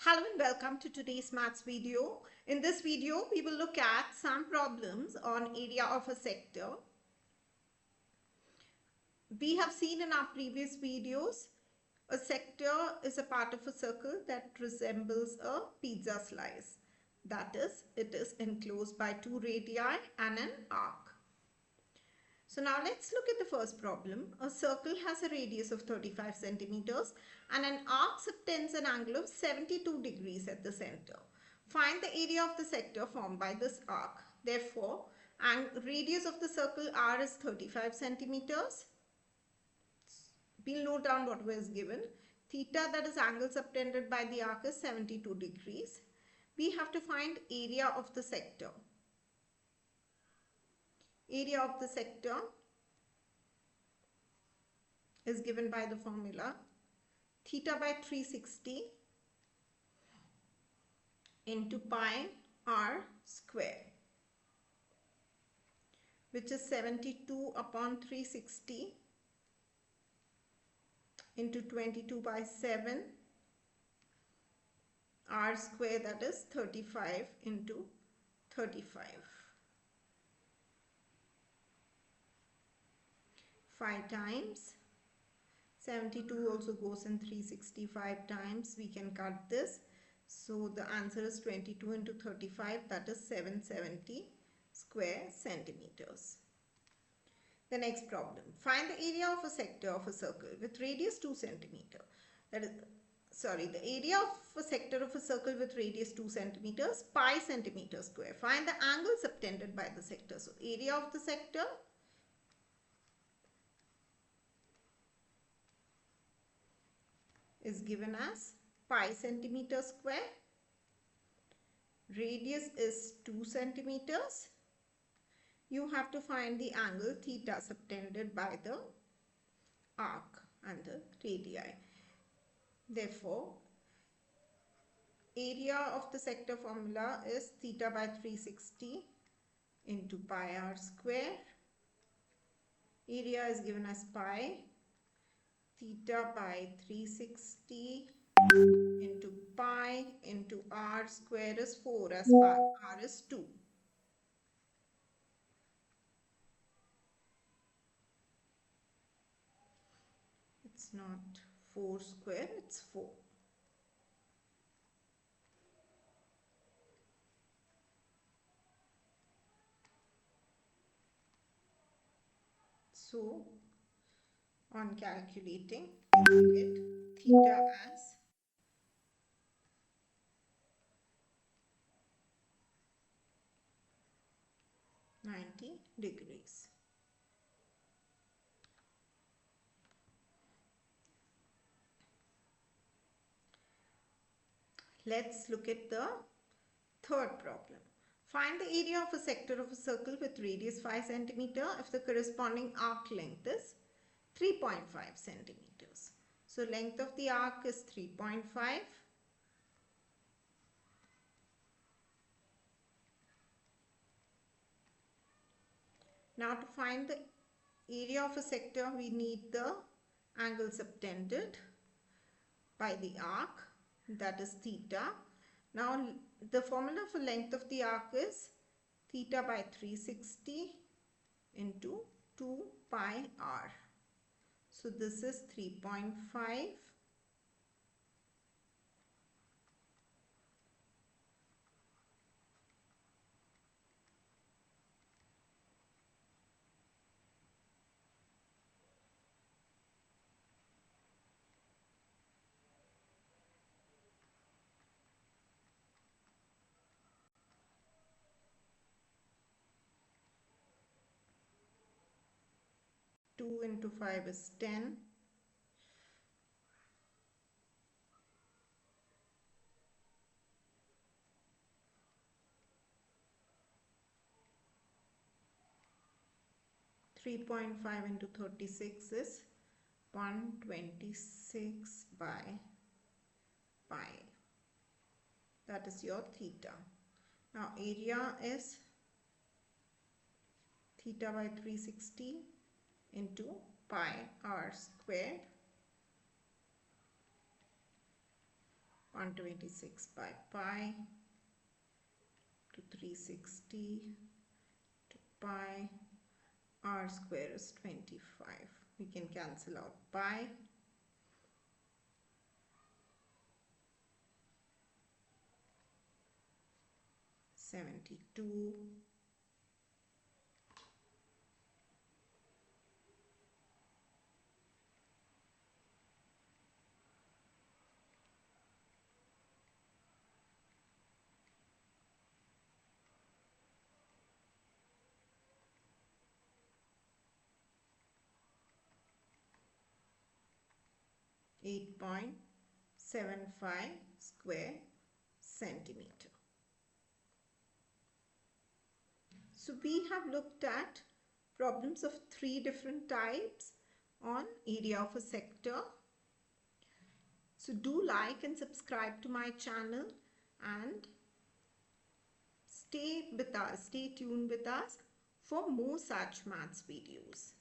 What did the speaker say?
Hello and welcome to today's maths video. In this video, we will look at some problems on area of a sector. We have seen in our previous videos, a sector is a part of a circle that resembles a pizza slice. That is, it is enclosed by two radii and an arc. So now let's look at the first problem. A circle has a radius of 35 centimeters and an arc subtends an angle of 72 degrees at the center. Find the area of the sector formed by this arc. Therefore, radius of the circle R is 35 centimeters. We'll note down what was given. Theta, that is angle subtended by the arc, is 72 degrees. We have to find area of the sector. Area of the sector is given by the formula theta by 360 into pi r square, which is 72 upon 360 into 22 by 7 r square, that is 35 into 35. 5 times 72 also goes in 365 times. We can cut this. So the answer is 22 into 35, that is 770 square centimeters. The next problem. Find the area of a sector of a circle with radius 2 centimeter. That is, the area of a sector of a circle with radius 2 centimeters, pi centimeter square. Find the angle subtended by the sector. So area of the sector is given as pi centimeter square. Radius is 2 centimeters. You have to find the angle theta subtended by the arc and the radii. Therefore, area of the sector formula is theta by 360 into pi r square. Area is given as pi. Theta by 360 into pi into r square is 4, as r is 2. It's not 4 square, it's 4. So on calculating, we get theta as 90 degrees. Let's look at the third problem. Find the area of a sector of a circle with radius 5 centimeter if the corresponding arc length is 3.5 centimeters. So length of the arc is 3.5. Now to find the area of a sector, we need the angle subtended by the arc, that is theta. Now the formula for length of the arc is theta by 360 into 2 pi r. So this is 3.5 2 into 5 is 10. .5 into 36 is 126 by pi. That is your theta. Now area is theta by 360 into pi r square. 126 by pi to 360 to pi. R square is 25. We can cancel out pi. $72. 8.75 square centimeter. So we have looked at problems of 3 different types on area of a sector. So do like and subscribe to my channel and stay tuned with us for more such maths videos.